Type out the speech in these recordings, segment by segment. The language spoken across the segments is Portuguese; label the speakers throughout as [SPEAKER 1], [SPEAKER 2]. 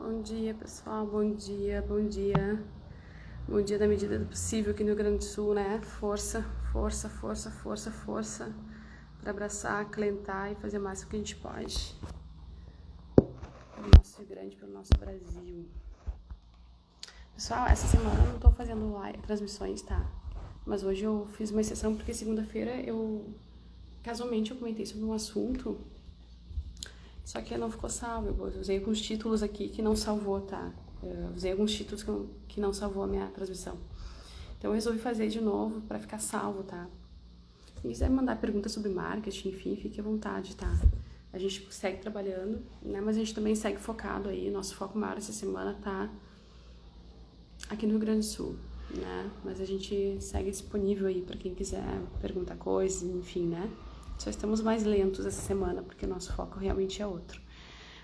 [SPEAKER 1] Bom dia, pessoal, bom dia, bom dia. Bom dia na medida do possível aqui no Rio Grande do Sul, né? Força, força, força, força, força para abraçar, acalentar e fazer o máximo que a gente pode pelo nosso Rio Grande, pelo nosso Brasil. Pessoal, essa semana eu não tô fazendo transmissões, tá? Mas hoje eu fiz uma exceção porque segunda-feira casualmente eu comentei sobre um assunto, só que não ficou salvo. Eu usei alguns títulos aqui que não salvou, tá? Eu usei alguns títulos que não salvou a minha transmissão. Então eu resolvi fazer de novo para ficar salvo, tá? Quem quiser mandar perguntas sobre marketing, enfim, fique à vontade, tá? A gente segue trabalhando, né? Mas a gente também segue focado aí. Nosso foco maior essa semana tá aqui no Rio Grande do Sul, né? Mas a gente segue disponível aí para quem quiser perguntar coisas, enfim, né? Só estamos mais lentos essa semana, porque o nosso foco realmente é outro.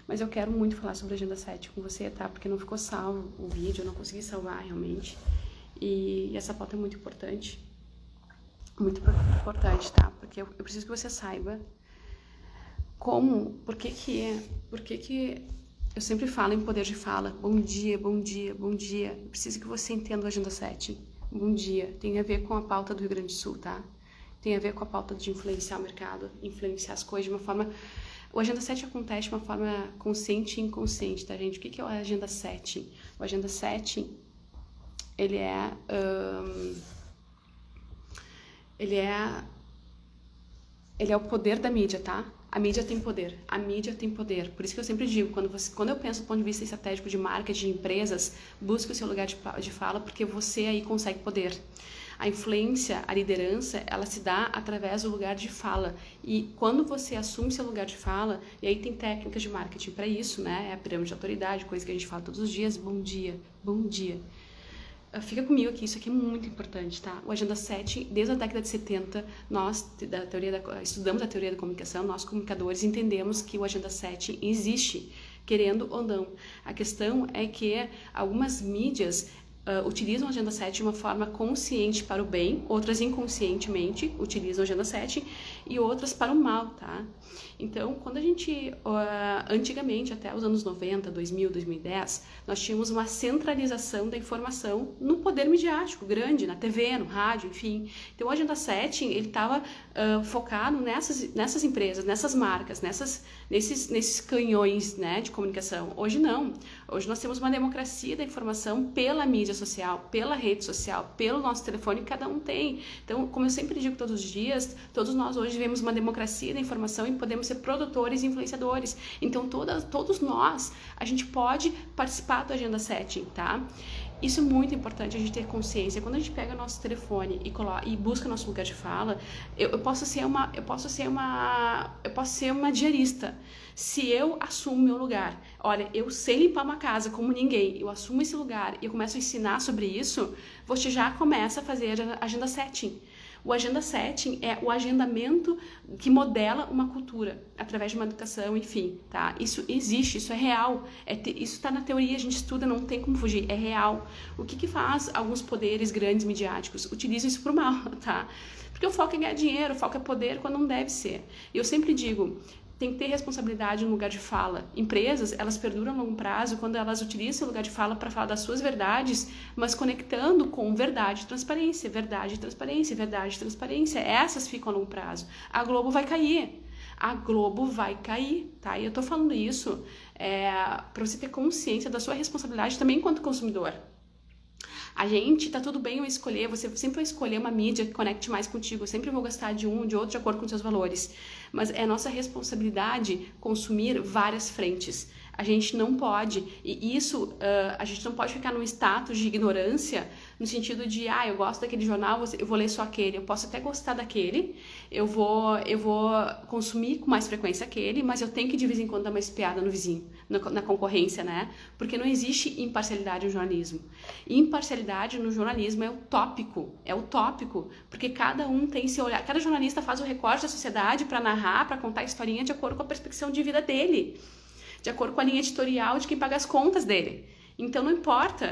[SPEAKER 1] Mas eu quero muito falar sobre a Agenda 7 com você, tá? Porque não ficou salvo o vídeo, eu não consegui salvar realmente. E essa pauta é muito importante, tá? Porque eu preciso que você saiba por que eu sempre falo em poder de fala. Bom dia, bom dia, bom dia. Eu preciso que você entenda o Agenda 7. Bom dia. Tem a ver com a pauta do Rio Grande do Sul, tá? Tem a ver com a pauta de influenciar o mercado, influenciar as coisas de uma forma... O Agenda 7 acontece de uma forma consciente e inconsciente, tá, gente? O que é o Agenda 7? O Agenda 7, ele é o poder da mídia, tá? A mídia tem poder, a mídia tem poder. Por isso que eu sempre digo, quando eu penso do ponto de vista estratégico de marketing de empresas, busque o seu lugar de fala, porque você aí consegue poder. A influência, a liderança, ela se dá através do lugar de fala. E quando você assume seu lugar de fala, e aí tem técnicas de marketing para isso, né? É a pirâmide de autoridade, coisa que a gente fala todos os dias. Bom dia, bom dia. Fica comigo aqui, isso aqui é muito importante, tá? O Agenda 7, desde a década de 70, nós estudamos a teoria da comunicação, nós comunicadores entendemos que o Agenda 7 existe, querendo ou não. A questão é que algumas mídias utilizam a Agenda 7 de uma forma consciente para o bem, outras inconscientemente utilizam a Agenda 7 e outras para o mal, tá? Então, quando a gente, antigamente, até os anos 90, 2000, 2010, nós tínhamos uma centralização da informação no poder midiático grande, na TV, no rádio, enfim. Então, a Agenda 7, ele estava focado nessas empresas, nessas marcas, nesses canhões, né, de comunicação. Hoje não. Hoje nós temos uma democracia da informação pela mídia social, pela rede social, pelo nosso telefone, que cada um tem. Então, como eu sempre digo todos os dias, todos nós hoje vivemos uma democracia da informação e podemos ser produtores e influenciadores. Então, todos nós, a gente pode participar do Agenda 7, tá? Isso é muito importante a gente ter consciência. Quando a gente pega nosso telefone e busca nosso lugar de fala, eu posso ser uma diarista. Se eu assumo meu lugar, olha, eu sei limpar uma casa como ninguém, eu assumo esse lugar e eu começo a ensinar sobre isso, você já começa a fazer a Agenda 7. O Agenda 7 é o agendamento que modela uma cultura, através de uma educação, enfim, tá? Isso existe, isso é real, isso está na teoria, a gente estuda, não tem como fugir, é real. O que faz alguns poderes grandes midiáticos? Utilizam isso pro mal, tá? Porque o foco é ganhar dinheiro, o foco é poder quando não deve ser. E eu sempre digo, tem que ter responsabilidade no lugar de fala. Empresas, elas perduram a longo prazo quando elas utilizam seu lugar de fala para falar das suas verdades, mas conectando com verdade e transparência, verdade e transparência, verdade e transparência. Essas ficam a longo prazo. A Globo vai cair. A Globo vai cair, tá? E eu tô falando isso para você ter consciência da sua responsabilidade também enquanto consumidor. A gente, tá tudo bem eu escolher, você sempre vai escolher uma mídia que conecte mais contigo, eu sempre vou gostar de um, de outro, de acordo com seus valores, mas é nossa responsabilidade consumir várias frentes. A gente não pode, a gente não pode ficar num status de ignorância, no sentido de, eu gosto daquele jornal, eu vou ler só aquele, eu posso até gostar daquele, eu vou consumir com mais frequência aquele, mas eu tenho que de vez em quando dar uma espiada no vizinho, na concorrência, né? Porque não existe imparcialidade no jornalismo. Imparcialidade no jornalismo é utópico, porque cada um tem seu olhar, cada jornalista faz o recorte da sociedade para narrar, para contar a historinha de acordo com a perspectiva de vida dele, de acordo com a linha editorial de quem paga as contas dele. Então não importa,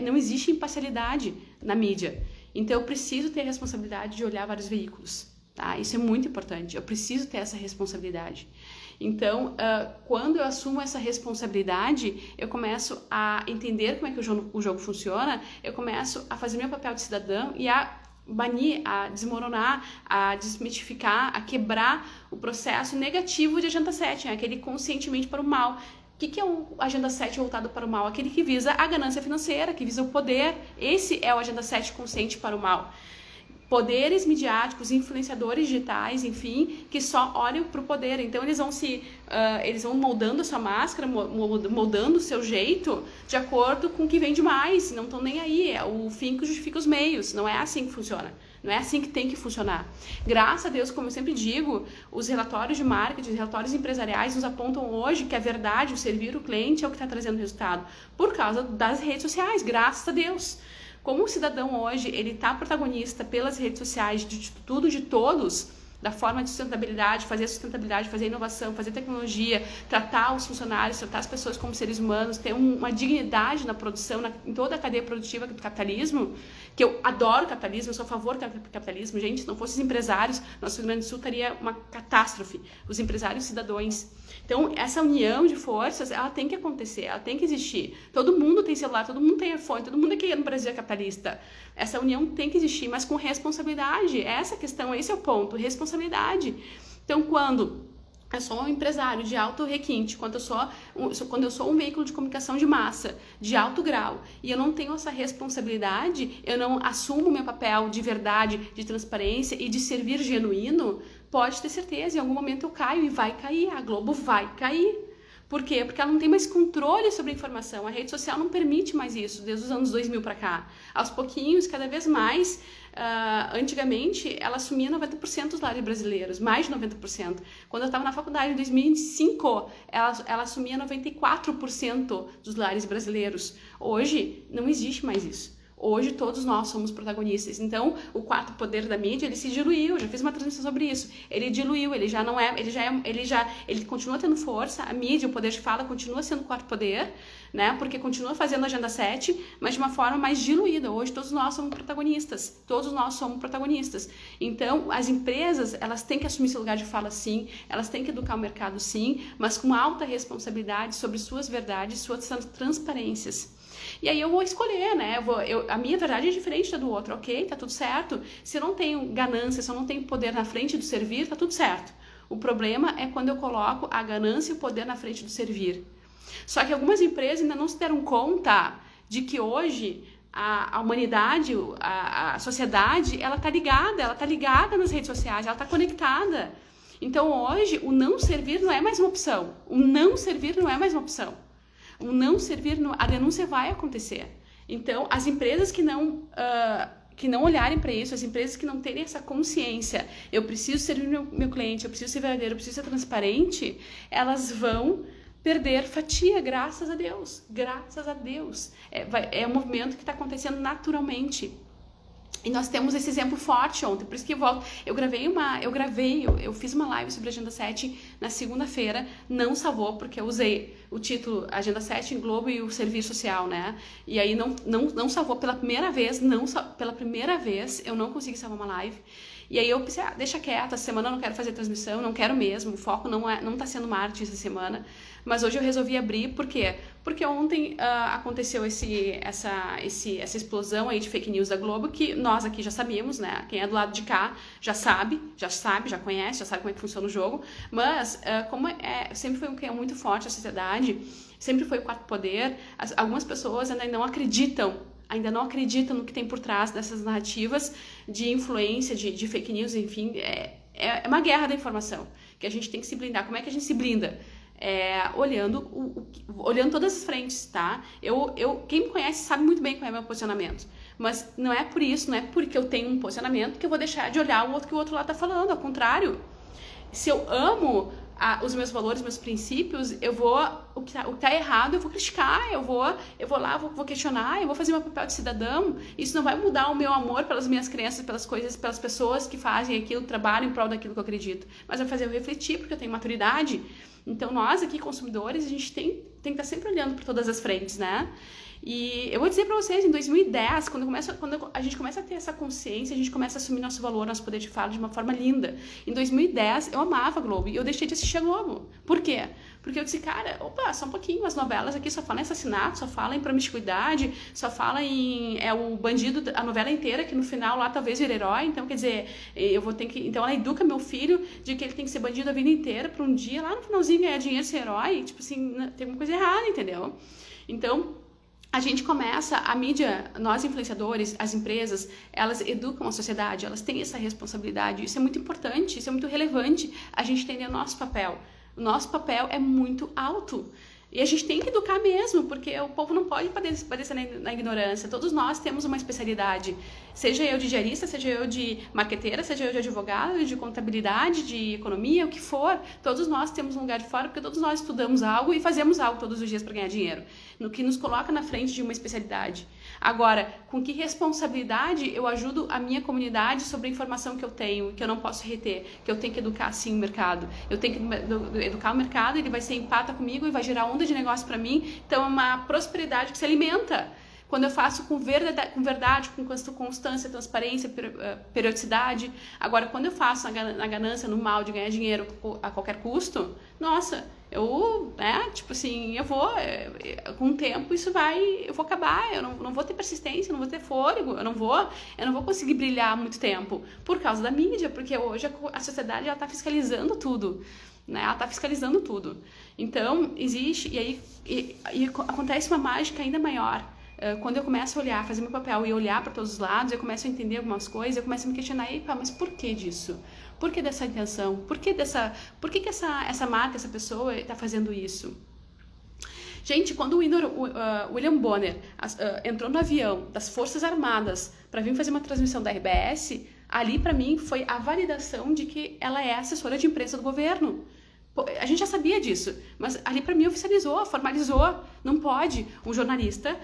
[SPEAKER 1] não existe imparcialidade na mídia. Então eu preciso ter a responsabilidade de olhar vários veículos, tá? Isso é muito importante, eu preciso ter essa responsabilidade. Então, quando eu assumo essa responsabilidade, eu começo a entender como é que o jogo funciona, eu começo a fazer meu papel de cidadão e a banir, a desmoronar, a desmitificar, a quebrar o processo negativo de agenda 7, aquele conscientemente para o mal. O que é o agenda 7 voltado para o mal? Aquele que visa a ganância financeira, que visa o poder. Esse é o agenda 7 consciente para o mal. Poderes midiáticos, influenciadores digitais, enfim, que só olham para o poder. Então eles vão moldando a sua máscara, moldando o seu jeito de acordo com o que vende mais. Não estão nem aí. É o fim que justifica os meios. Não é assim que funciona. Não é assim que tem que funcionar. Graças a Deus, como eu sempre digo, os relatórios de marketing, os relatórios empresariais nos apontam hoje que a verdade, o servir o cliente é o que está trazendo resultado. Por causa das redes sociais, graças a Deus. Como o cidadão hoje, ele está protagonista pelas redes sociais de tudo, de todos, da forma de sustentabilidade, fazer inovação, fazer tecnologia, tratar os funcionários, tratar as pessoas como seres humanos, ter uma dignidade na produção, em toda a cadeia produtiva do capitalismo, que eu adoro capitalismo, eu sou a favor do capitalismo. Gente, se não fossem os empresários, nosso Rio Grande do Sul estaria uma catástrofe. Os empresários cidadãos. Então, essa união de forças, ela tem que acontecer, ela tem que existir. Todo mundo tem celular, todo mundo tem iPhone, todo mundo aqui no Brasil é capitalista. Essa união tem que existir, mas com responsabilidade. Essa questão, esse é o ponto, responsabilidade. Então, quando eu sou um empresário de alto requinte, quando eu sou um veículo de comunicação de massa, de alto grau, e eu não tenho essa responsabilidade, eu não assumo meu papel de verdade, de transparência e de servir genuíno, pode ter certeza, em algum momento eu caio e vai cair, a Globo vai cair. Por quê? Porque ela não tem mais controle sobre a informação. A rede social não permite mais isso, desde os anos 2000 para cá. Aos pouquinhos, cada vez mais, antigamente, ela assumia 90% dos lares brasileiros, mais de 90%. Quando eu estava na faculdade, em 2005, ela assumia 94% dos lares brasileiros. Hoje, não existe mais isso. Hoje todos nós somos protagonistas. Então, o quarto poder da mídia, ele se diluiu. Eu já fiz uma transmissão sobre isso. Ele diluiu, ele continua tendo força. A mídia, o poder de fala continua sendo o quarto poder, né? Porque continua fazendo a agenda 7, mas de uma forma mais diluída. Hoje todos nós somos protagonistas. Todos nós somos protagonistas. Então, as empresas, elas têm que assumir seu lugar de fala, sim. Elas têm que educar o mercado, sim, mas com alta responsabilidade sobre suas verdades, suas transparências. E aí eu vou escolher, né? A minha verdade é diferente da do outro, ok? Tá tudo certo. Se eu não tenho ganância, se eu não tenho poder na frente do servir, tá tudo certo. O problema é quando eu coloco a ganância e o poder na frente do servir. Só que algumas empresas ainda não se deram conta de que hoje a humanidade, a sociedade, ela tá ligada nas redes sociais, ela tá conectada. Então hoje o não servir não é mais uma opção. O não servir não é mais uma opção. O não servir, a denúncia vai acontecer. Então, as empresas que não olharem para isso, as empresas que não terem essa consciência, eu preciso servir meu cliente, eu preciso ser verdadeiro, eu preciso ser transparente, elas vão perder fatia, graças a Deus. Graças a Deus. É um movimento que está acontecendo naturalmente. E nós temos esse exemplo forte ontem, por isso que eu volto. Eu fiz uma live sobre a Agenda 7 na segunda-feira, não salvou, porque eu usei o título Agenda 7 em Globo e o Serviço Social, né? E aí não salvou pela primeira vez, eu não consegui salvar uma live. E aí eu pensei, deixa quieto, essa semana eu não quero fazer transmissão, não quero mesmo, o foco não tá sendo marketing essa semana. Mas hoje eu resolvi abrir, por quê? Porque ontem aconteceu essa explosão aí de fake news da Globo, que nós aqui já sabíamos, né? Quem é do lado de cá já conhece, já sabe como é que funciona o jogo. Mas sempre foi um que é muito forte a sociedade, sempre foi o quarto poder, algumas pessoas ainda não acreditam no que tem por trás dessas narrativas de influência, de fake news, enfim. É uma guerra da informação, que a gente tem que se blindar. Como é que a gente se blinda? Olhando todas as frentes, tá? Quem me conhece sabe muito bem qual é o meu posicionamento. Mas não é por isso, não é porque eu tenho um posicionamento que eu vou deixar de olhar o outro que o outro lá tá falando. Ao contrário, se eu amo os meus valores, meus princípios, eu vou o que tá errado, eu vou criticar, eu vou lá, vou questionar, eu vou fazer meu papel de cidadão. Isso não vai mudar o meu amor pelas minhas crenças, pelas coisas, pelas pessoas que fazem aquilo, trabalham em prol daquilo que eu acredito. Mas vai fazer eu refletir, porque eu tenho maturidade. Então, nós aqui, consumidores, a gente tem que estar sempre olhando por todas as frentes, né? E eu vou dizer pra vocês, em 2010, quando a gente começa a ter essa consciência, a gente começa a assumir nosso valor, nosso poder de fala de uma forma linda. Em 2010, eu amava a Globo e eu deixei de assistir a Globo. Por quê? Porque eu disse, cara, opa, só um pouquinho, as novelas aqui só falam em assassinato, só falam em promiscuidade, só falam em o bandido, a novela inteira, que no final lá talvez vira herói. Então, quer dizer, eu vou ter que... Então, ela educa meu filho de que ele tem que ser bandido a vida inteira pra um dia, lá no finalzinho, ganhar dinheiro, ser herói. Tipo assim, tem alguma coisa errada, entendeu? Então, a gente começa, a mídia, nós influenciadores, as empresas, elas educam a sociedade, elas têm essa responsabilidade. Isso é muito importante, isso é muito relevante, a gente entender o nosso papel. O nosso papel é muito alto. E a gente tem que educar mesmo, porque o povo não pode padecer na ignorância. Todos nós temos uma especialidade. Seja eu de diarista, seja eu de marqueteira, seja eu de advogado, de contabilidade, de economia, o que for. Todos nós temos um lugar de fora, porque todos nós estudamos algo e fazemos algo todos os dias para ganhar dinheiro. No que nos coloca na frente de uma especialidade. Agora, com que responsabilidade eu ajudo a minha comunidade sobre a informação que eu tenho, que eu não posso reter, que eu tenho que educar sim o mercado. Eu tenho que educar o mercado, ele vai ser empata comigo e vai gerar onda de negócio para mim. Então é uma prosperidade que se alimenta. Quando eu faço com verdade, com constância, transparência, periodicidade. Agora, quando eu faço na ganância, no mal de ganhar dinheiro a qualquer custo, nossa, tipo assim, com o tempo eu vou acabar, eu não vou ter persistência, eu não vou ter fôlego, eu não vou conseguir brilhar muito tempo por causa da mídia, porque hoje a sociedade ela tá fiscalizando tudo. Né? Ela está fiscalizando tudo. Então, existe, e aí acontece uma mágica ainda maior. Quando eu começo a olhar, fazer meu papel e olhar para todos os lados, eu começo a entender algumas coisas, eu começo a me questionar, mas por que disso? Por que dessa intenção? Por que que essa marca, essa pessoa está fazendo isso? Gente, quando o William Bonner entrou no avião das Forças Armadas para vir fazer uma transmissão da RBS, ali para mim foi a validação de que ela é assessora de imprensa do governo. A gente já sabia disso, mas ali para mim oficializou, formalizou. Não pode um jornalista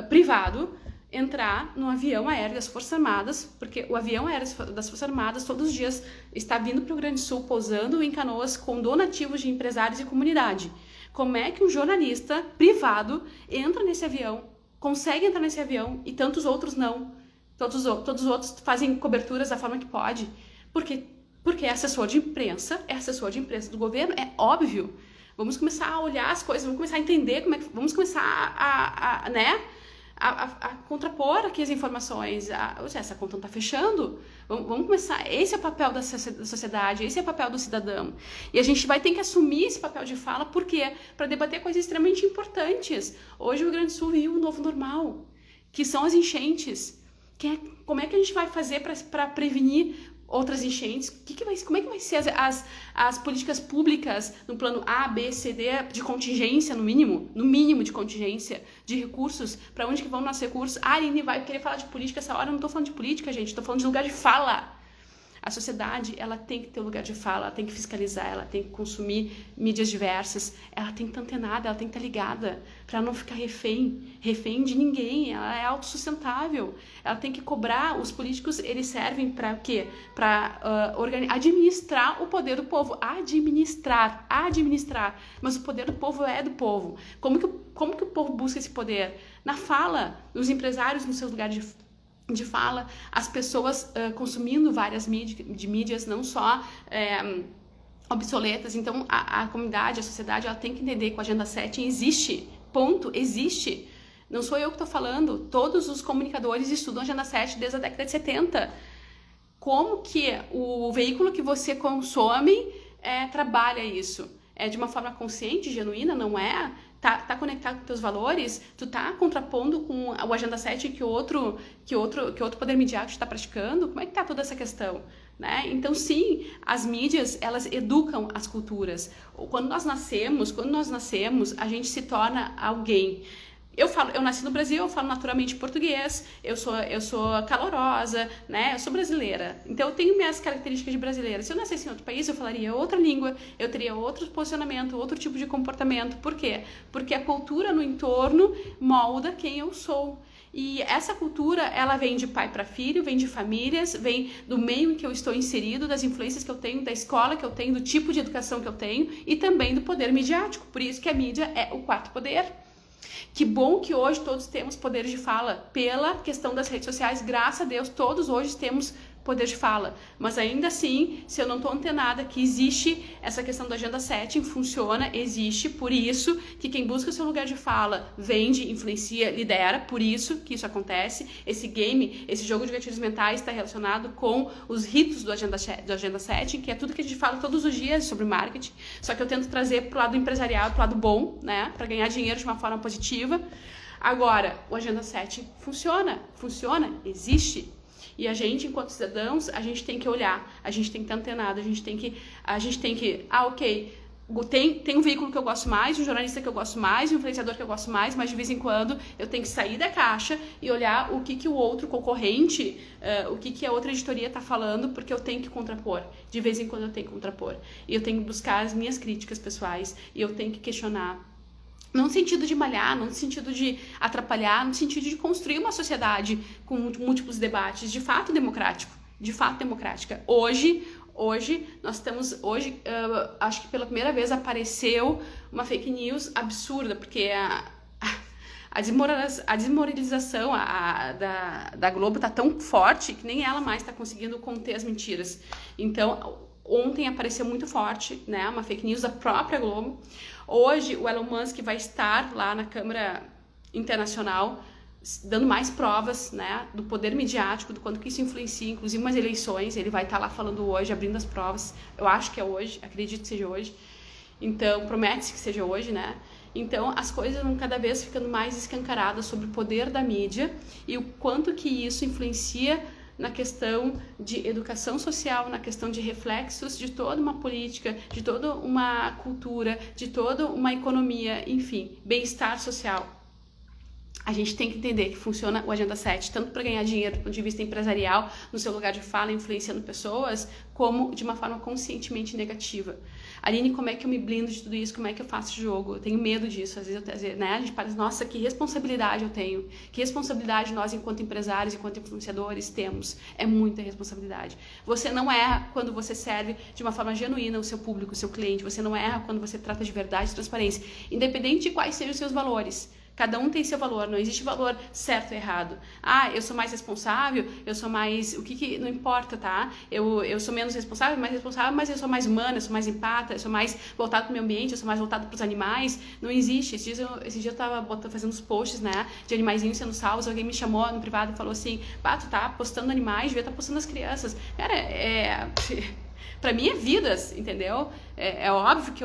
[SPEAKER 1] privado entrar no avião aéreo das Forças Armadas, porque o avião aéreo das Forças Armadas todos os dias está vindo para o Rio Grande do Sul, pousando em Canoas com donativos de empresários e comunidade. Como é que um jornalista privado entra nesse avião, consegue entrar nesse avião e tantos outros não? Todos os outros fazem coberturas da forma que pode. Porque é assessor de imprensa do governo, é óbvio. Vamos começar a olhar as coisas, vamos começar a entender vamos começar a contrapor aqui as informações. Essa conta não está fechando. Vamos começar. Esse é o papel da sociedade, esse é o papel do cidadão. E a gente vai ter que assumir esse papel de fala, por quê? Para debater coisas extremamente importantes. Hoje o Rio Grande do Sul vive um novo normal, que são as enchentes. Como é que a gente vai fazer para prevenir outras enchentes? Como é que vai ser as políticas públicas no plano A, B, C, D, de contingência, no mínimo de contingência, de recursos? Para onde que vão nossos recursos? A Aline vai querer falar de política essa hora? Eu não estou falando de política, gente, estou falando de lugar de fala. A sociedade, ela tem que ter um lugar de fala, ela tem que fiscalizar, ela tem que consumir mídias diversas, ela tem que estar antenada, ela tem que estar ligada, para ela não ficar refém de ninguém, ela é autossustentável, ela tem que cobrar, os políticos, eles servem para quê? Para administrar o poder do povo, administrar, mas o poder do povo é do povo. Como que o povo busca esse poder? Na fala, os empresários nos seus lugares de fala, as pessoas consumindo várias mídias, não só obsoletas. Então, a comunidade, a sociedade, ela tem que entender que a Agenda 7 existe, ponto, existe. Não sou eu que estou falando, todos os comunicadores estudam a Agenda 7 desde a década de 70. Como que o veículo que você consome trabalha isso? É de uma forma consciente, genuína, não é? Tá conectado com teus valores? Tu tá contrapondo com o Agenda 7 que outro poder midiático está praticando? Como é que tá toda essa questão? Né? Então, sim, as mídias, elas educam as culturas. Quando nós nascemos, a gente se torna alguém. Eu nasci no Brasil, eu falo naturalmente português, eu sou calorosa, né? Eu sou brasileira. Então eu tenho minhas características de brasileira. Se eu nascesse em outro país, eu falaria outra língua, eu teria outro posicionamento, outro tipo de comportamento. Por quê? Porque a cultura no entorno molda quem eu sou. E essa cultura, ela vem de pai para filho, vem de famílias, vem do meio em que eu estou inserido, das influências que eu tenho, da escola que eu tenho, do tipo de educação que eu tenho e também do poder midiático. Por isso que a mídia é o quarto poder. Que bom que hoje todos temos poder de fala pela questão das redes sociais. Graças a Deus, todos hoje temos poder de fala. Mas ainda assim, se eu não estou antenada que existe essa questão da Agenda 7, funciona, existe, por isso que quem busca o seu lugar de fala vende, influencia, lidera, por isso que isso acontece. Esse game, esse jogo de gatilhos mentais está relacionado com os ritos do Agenda 7, que é tudo que a gente fala todos os dias sobre marketing, só que eu tento trazer pro lado empresarial, pro lado bom, né, para ganhar dinheiro de uma forma positiva. Agora, o Agenda 7 funciona, existe. E a gente, enquanto cidadãos, a gente tem que olhar, a gente tem que estar antenado, a gente tem que, ok, tem um veículo que eu gosto mais, um jornalista que eu gosto mais, um influenciador que eu gosto mais, mas de vez em quando eu tenho que sair da caixa e olhar o que o outro concorrente, o que a outra editoria está falando, porque eu tenho que contrapor. De vez em quando eu tenho que contrapor. E eu tenho que buscar as minhas críticas pessoais e eu tenho que questionar. Não no sentido de malhar, não no sentido de atrapalhar, no sentido de construir uma sociedade com múltiplos debates, de fato democrática. Hoje nós estamos, acho que pela primeira vez apareceu uma fake news absurda, porque a desmoralização da Globo está tão forte que nem ela mais está conseguindo conter as mentiras. Então, ontem apareceu muito forte, né, uma fake news da própria Globo. Hoje, o Elon Musk vai estar lá na Câmara Internacional dando mais provas, né, do poder midiático, do quanto que isso influencia, inclusive umas eleições. Ele vai estar lá falando hoje, abrindo as provas. Eu acho que é hoje, acredito que seja hoje. Então, promete-se que seja hoje, né? Então, as coisas vão cada vez ficando mais escancaradas sobre o poder da mídia e o quanto que isso influencia na questão de educação social, na questão de reflexos de toda uma política, de toda uma cultura, de toda uma economia, enfim, bem-estar social. A gente tem que entender que funciona o Agenda 7, tanto para ganhar dinheiro do ponto de vista empresarial, no seu lugar de fala, influenciando pessoas, como de uma forma conscientemente negativa. Aline, como é que eu me blindo de tudo isso? Como é que eu faço jogo? Eu tenho medo disso. Às vezes, né, a gente pensa, nossa, que responsabilidade eu tenho. Que responsabilidade nós, enquanto empresários, enquanto influenciadores, temos. É muita responsabilidade. Você não erra quando você serve de uma forma genuína o seu público, o seu cliente. Você não erra quando você trata de verdade e transparência. Independente de quais sejam os seus valores. Cada um tem seu valor, não existe valor certo ou errado. Ah, eu sou mais responsável, eu sou mais... O que não importa, tá? Eu sou menos responsável, mas eu sou mais humana, eu sou mais empata, eu sou mais voltado para o meio ambiente, eu sou mais voltado para os animais. Não existe. Esse dia eu tava fazendo uns posts, né, de animaizinhos sendo salvos, alguém me chamou no privado e falou assim, pá, tu tá postando animais, devia estar postando as crianças. Cara, pra mim é vidas, entendeu? É óbvio que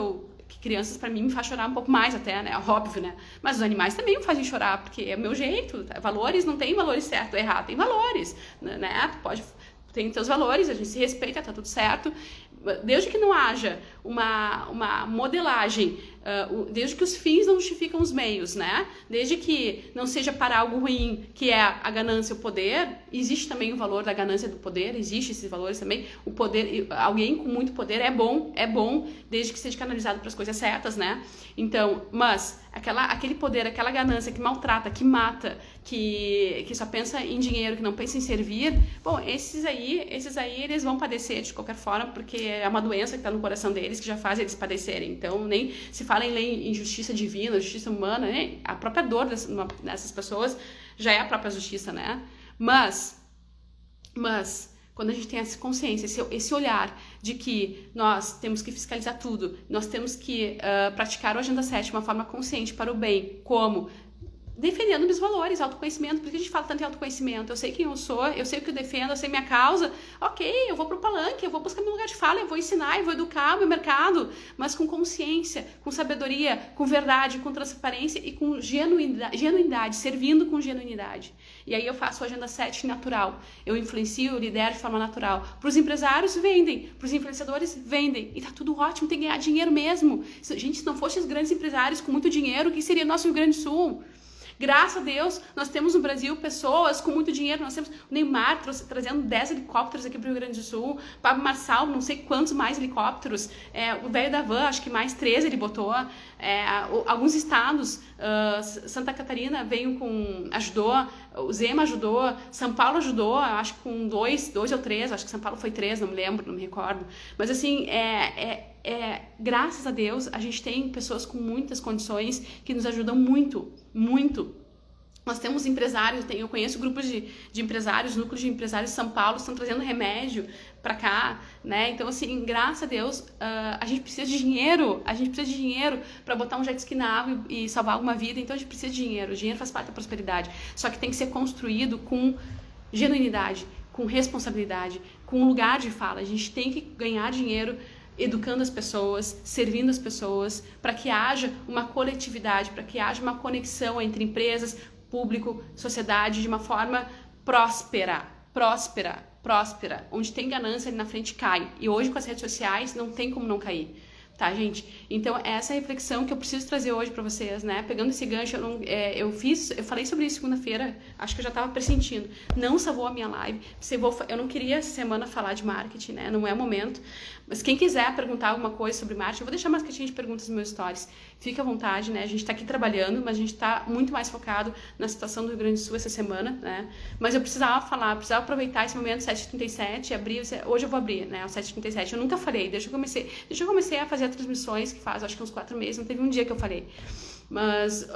[SPEAKER 1] crianças pra mim me faz chorar um pouco mais até, né, óbvio, né, mas os animais também me fazem chorar, porque é o meu jeito, tá? Valores, não tem valores certo ou errado, tem valores, né, tem teus valores, a gente se respeita, tá tudo certo, desde que não haja uma modelagem, desde que os fins não justificam os meios, né? Desde que não seja para algo ruim, que é a ganância e o poder, existe também o valor da ganância e do poder, existe esses valores também. O poder, alguém com muito poder é bom, desde que seja canalizado para as coisas certas, né? Então, mas aquele poder, aquela ganância que maltrata, que mata, que só pensa em dinheiro, que não pensa em servir, bom, esses aí eles vão padecer de qualquer forma, porque é uma doença que está no coração deles, que já faz eles padecerem. Então, nem se fala em lei em justiça divina, justiça humana, né? A própria dor dessas pessoas já é a própria justiça, né? Mas quando a gente tem essa consciência, esse olhar de que nós temos que fiscalizar tudo, nós temos que praticar o Agenda 7 de uma forma consciente para o bem, como defendendo meus valores, autoconhecimento. Por que a gente fala tanto em autoconhecimento? Eu sei quem eu sou, eu sei o que eu defendo, eu sei minha causa. Ok, eu vou pro palanque, eu vou buscar meu lugar de fala, eu vou ensinar, eu vou educar o meu mercado, mas com consciência, com sabedoria, com verdade, com transparência e com genuinidade, servindo com genuinidade. E aí eu faço a Agenda 7 natural. Eu influencio, eu lidero de forma natural. Para os empresários, vendem. Para os influenciadores, vendem. E tá tudo ótimo, tem que ganhar dinheiro mesmo. Gente, se não fossem os grandes empresários com muito dinheiro, o que seria nosso Rio Grande do Sul? Graças a Deus, nós temos no Brasil pessoas com muito dinheiro. Nós temos o Neymar trazendo 10 helicópteros aqui para o Rio Grande do Sul, Pablo Marçal, não sei quantos mais helicópteros, o velho da van, acho que mais 13 ele botou, alguns estados, Santa Catarina veio ajudou, o Zema ajudou, São Paulo ajudou, acho que com dois ou três, acho que São Paulo foi 3, não me lembro, não me recordo, mas assim, graças a Deus, a gente tem pessoas com muitas condições que nos ajudam muito, muito. Nós temos empresários, eu conheço grupos de empresários, núcleos de empresários de São Paulo, estão trazendo remédio para cá, né? Então, assim, graças a Deus, a gente precisa de dinheiro, para botar um jet ski na água e salvar alguma vida, então a gente precisa de dinheiro, o dinheiro faz parte da prosperidade, só que tem que ser construído com genuinidade, com responsabilidade, com um lugar de fala. A gente tem que ganhar dinheiro educando as pessoas, servindo as pessoas, para que haja uma coletividade, para que haja uma conexão entre empresas, público, sociedade, de uma forma próspera, onde tem ganância ali na frente cai. E hoje com as redes sociais não tem como não cair. Tá, gente? Então, essa é a reflexão que eu preciso trazer hoje pra vocês, né? Pegando esse gancho, eu falei sobre isso segunda-feira, acho que eu já tava pressentindo. Não salvou a minha live. Eu não queria essa semana falar de marketing, né? Não é o momento. Mas quem quiser perguntar alguma coisa sobre marketing, eu vou deixar mais caixinha de perguntas nos meus stories. Fica à vontade, né? A gente tá aqui trabalhando, mas a gente tá muito mais focado na situação do Rio Grande do Sul essa semana, né? Mas eu precisava aproveitar esse momento 7h37, abrir, hoje eu vou abrir, né? O 7h37. Eu nunca falei, desde que eu comecei a fazer transmissões, que faz acho que uns 4 meses, não teve um dia que eu falei, mas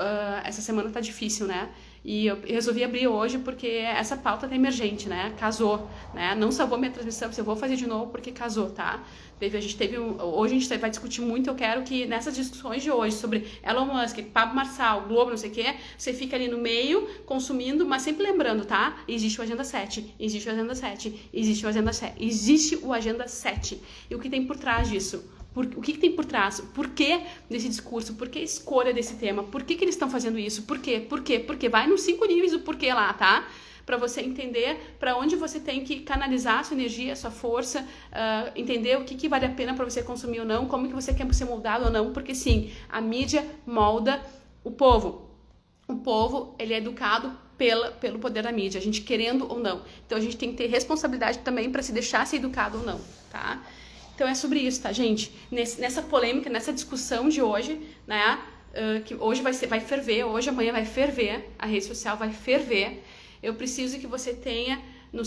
[SPEAKER 1] essa semana tá difícil, né, e eu resolvi abrir hoje porque essa pauta tá emergente, né, casou, né, não salvou minha transmissão, eu vou fazer de novo porque casou, tá, hoje a gente vai discutir muito, eu quero que nessas discussões de hoje sobre Elon Musk, Pablo Marçal, Globo, não sei o que, você fica ali no meio, consumindo, mas sempre lembrando, tá, existe o Agenda 7, existe o Agenda 7, existe o Agenda 7, existe o Agenda 7, e o que tem por trás disso? O que tem por trás? Por que desse discurso? Por que a escolha desse tema? Por que eles estão fazendo isso? Por quê? Por quê? Porque vai nos 5 níveis do porquê lá, tá? Para você entender para onde você tem que canalizar a sua energia, a sua força, entender o que vale a pena para você consumir ou não, como que você quer ser moldado ou não, porque sim, a mídia molda o povo. O povo, ele é educado pelo poder da mídia, a gente querendo ou não. Então a gente tem que ter responsabilidade também para se deixar ser educado ou não, tá? Então é sobre isso, tá, gente? Nessa polêmica, nessa discussão de hoje, né? Que hoje vai ferver, hoje, amanhã vai ferver, a rede social vai ferver. Eu preciso que você tenha na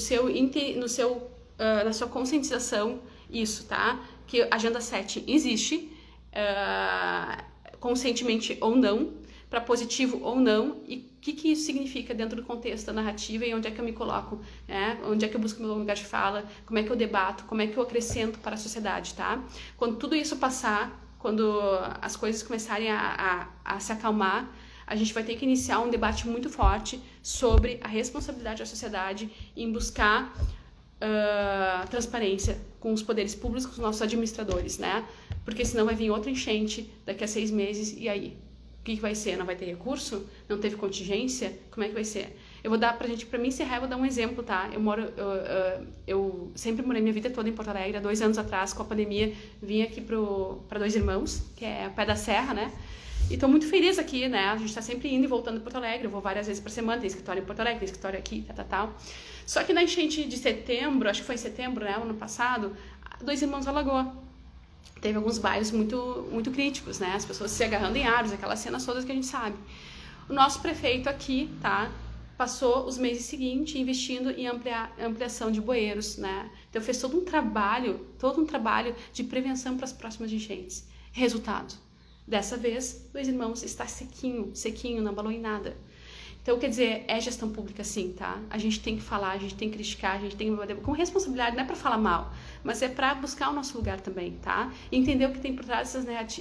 [SPEAKER 1] sua conscientização isso, tá? Que a Agenda 7 existe, conscientemente ou não, para positivo ou não, e o que isso significa dentro do contexto da narrativa e onde é que eu me coloco, né? Onde é que eu busco meu lugar de fala, como é que eu debato, como é que eu acrescento para a sociedade, tá? Quando tudo isso passar, quando as coisas começarem a se acalmar, a gente vai ter que iniciar um debate muito forte sobre a responsabilidade da sociedade em buscar transparência com os poderes públicos, com os nossos administradores, né? Porque senão vai vir outra enchente daqui a 6 meses, e aí? O que vai ser? Não vai ter recurso? Não teve contingência? Como é que vai ser? Eu vou dar pra mim encerrar, eu vou dar um exemplo, tá? Eu sempre morei minha vida toda em Porto Alegre. Há 2 anos atrás, com a pandemia, vim aqui pra Dois Irmãos, que é o pé da serra, né? E tô muito feliz aqui, né? A gente tá sempre indo e voltando em Porto Alegre. Eu vou várias vezes por semana, tem escritório em Porto Alegre, tem escritório aqui, tal. Só que na enchente de setembro, acho que foi em setembro, né? Ano passado, Dois Irmãos alagou. Teve alguns bairros muito, muito críticos, né? As pessoas se agarrando em árvores, aquelas cenas todas que a gente sabe. O nosso prefeito aqui, tá? Passou os meses seguintes investindo em ampliação de bueiros, né? Então fez todo um trabalho de prevenção para as próximas enchentes. Resultado, dessa vez, Dois Irmãos está sequinho, não abalou em nada. Então, quer dizer, é gestão pública sim, tá? A gente tem que falar, a gente tem que criticar, a gente tem que... Com responsabilidade, não é pra falar mal, mas é pra buscar o nosso lugar também, tá? E entender o que tem por trás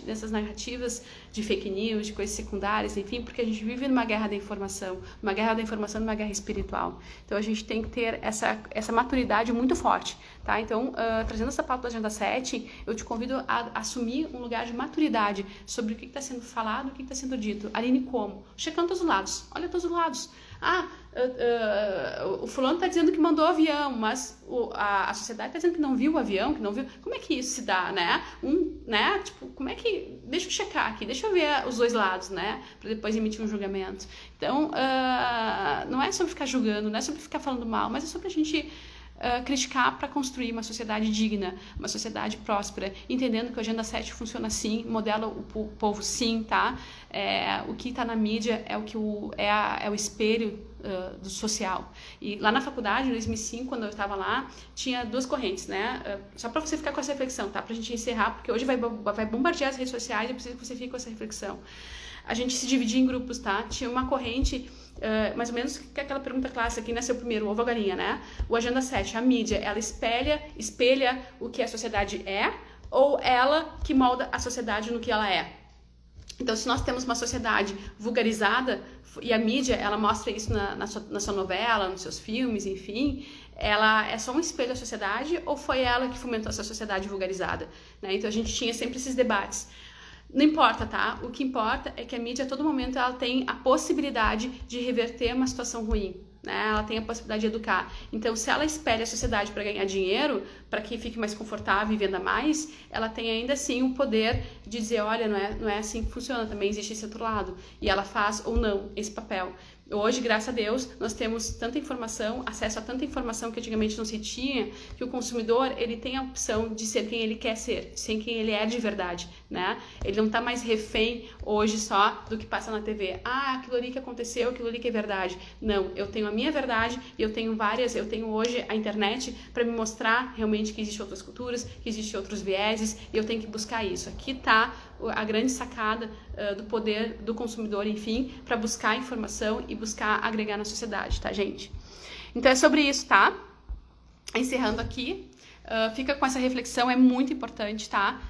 [SPEAKER 1] dessas narrativas de fake news, de coisas secundárias, enfim, porque a gente vive numa guerra da informação, numa guerra espiritual. Então, a gente tem que ter essa maturidade muito forte, tá? Então, trazendo essa pauta da Agenda 7, eu te convido a assumir um lugar de maturidade sobre o que está sendo falado, o que está sendo dito. Aline, como? Checando todos os lados. Olha todos os lados. O fulano tá dizendo que mandou avião, mas a sociedade tá dizendo que não viu o avião, que não viu. Como é que isso se dá, né? Tipo, como é que... Deixa eu checar aqui, deixa eu ver os dois lados, né? Pra depois emitir um julgamento. Então, não é sobre ficar julgando, não é sobre ficar falando mal, mas é sobre a gente... criticar para construir uma sociedade digna, uma sociedade próspera, entendendo que a Agenda 7 funciona assim, modela o povo sim, tá? O que está na mídia é o espelho do social. E lá na faculdade, em 2005, quando eu estava lá, tinha duas correntes, né? Só para você ficar com essa reflexão, tá? Pra gente encerrar, porque hoje vai bombardear as redes sociais e eu preciso que você fique com essa reflexão. A gente se dividia em grupos, tá? Tinha uma corrente, mais ou menos que aquela pergunta clássica, quem nasceu primeiro, ovo ou galinha, né? O Agenda 7, a mídia, ela espelha o que a sociedade é, ou ela que molda a sociedade no que ela é? Então, se nós temos uma sociedade vulgarizada, e a mídia, ela mostra isso na sua novela, nos seus filmes, enfim, ela é só um espelho da sociedade, ou foi ela que fomentou essa sociedade vulgarizada? Né? Então, a gente tinha sempre esses debates. Não importa, tá? O que importa é que a mídia, a todo momento, ela tem a possibilidade de reverter uma situação ruim, né? Ela tem a possibilidade de educar. Então, se ela espelha a sociedade para ganhar dinheiro, para que fique mais confortável e venda mais, ela tem ainda assim o poder de dizer, olha, não é assim que funciona, também existe esse outro lado. E ela faz ou não esse papel. Hoje, graças a Deus, nós temos tanta informação, acesso a tanta informação que antigamente não se tinha, que o consumidor, ele tem a opção de ser quem ele quer ser quem ele é de verdade, né? Ele não tá mais refém hoje só do que passa na TV. Aquilo ali que aconteceu, aquilo ali que é verdade. Não, eu tenho a minha verdade e eu tenho hoje a internet para me mostrar realmente que existem outras culturas, que existem outros vieses, e eu tenho que buscar isso. Aqui tá a grande sacada do poder do consumidor, enfim, para buscar informação e buscar agregar na sociedade, tá, gente? Então é sobre isso, tá? Encerrando aqui, fica com essa reflexão, é muito importante, tá?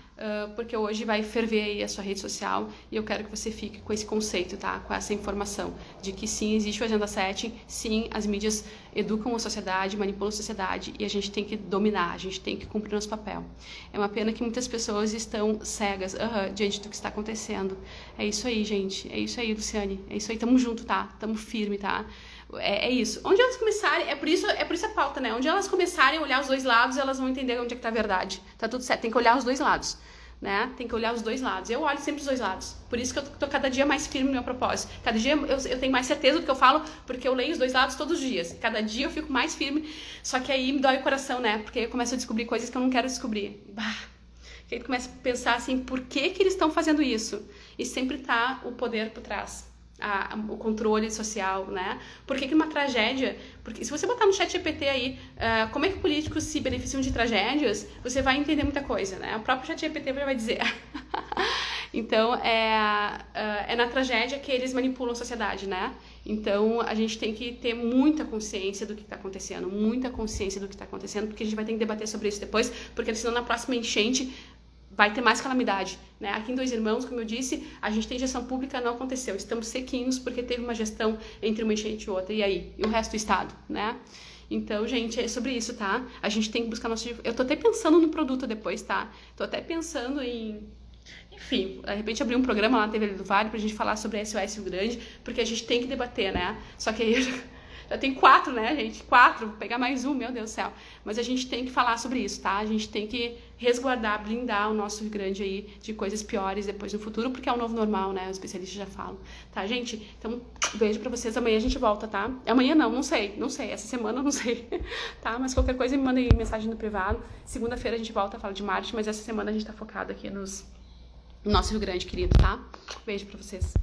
[SPEAKER 1] Porque hoje vai ferver aí a sua rede social e eu quero que você fique com esse conceito, tá? Com essa informação de que sim, existe o Agenda 7, sim, as mídias educam a sociedade, manipulam a sociedade e a gente tem que dominar, a gente tem que cumprir nosso papel. É uma pena que muitas pessoas estão cegas diante do que está acontecendo. É isso aí, gente. É isso aí, Luciane. É isso aí, tamo junto, tá? Tamo firme, tá? É isso. Onde elas começarem, é por isso a pauta, né? Onde elas começarem a olhar os dois lados, elas vão entender onde é que tá a verdade. Tá tudo certo, tem que olhar os dois lados, né? Tem que olhar os dois lados. Eu olho sempre os dois lados. Por isso que eu tô cada dia mais firme no meu propósito. Cada dia eu tenho mais certeza do que eu falo, porque eu leio os dois lados todos os dias. Cada dia eu fico mais firme, só que aí me dói o coração, né? Porque eu começo a descobrir coisas que eu não quero descobrir. Que aí tu começa a pensar assim, por que eles estão fazendo isso? E sempre tá o poder por trás. O controle social, né? Por que uma tragédia... Porque se você botar no chat GPT aí, como é que políticos se beneficiam de tragédias, você vai entender muita coisa, né? O próprio chat GPT vai dizer. Então, é na tragédia que eles manipulam a sociedade, né? Então, a gente tem que ter muita consciência do que está acontecendo, porque a gente vai ter que debater sobre isso depois, porque senão na próxima enchente vai ter mais calamidade, né? Aqui em Dois Irmãos, como eu disse, a gente tem gestão pública, não aconteceu. Estamos sequinhos porque teve uma gestão entre uma enchente e outra. E aí? E o resto do estado, né? Então, gente, é sobre isso, tá? A gente tem que buscar nosso... Eu tô até pensando no produto depois, tá? Tô até pensando em... Enfim, de repente abrir um programa lá na TV do Vale pra gente falar sobre SOS Rio Grande, porque a gente tem que debater, né? Só que aí... Já tem 4, né, gente? 4, vou pegar mais um, meu Deus do céu. Mas a gente tem que falar sobre isso, tá? A gente tem que resguardar, blindar o nosso Rio Grande aí de coisas piores depois no futuro, porque é o novo normal, né? Os especialistas já falam. Tá, gente? Então, beijo pra vocês. Amanhã a gente volta, tá? Amanhã não sei. Essa semana eu não sei. Tá? Mas qualquer coisa me manda aí mensagem no privado. Segunda-feira a gente volta a falar de Marte, mas essa semana a gente tá focado aqui no nosso Rio Grande, querido, tá? Beijo pra vocês.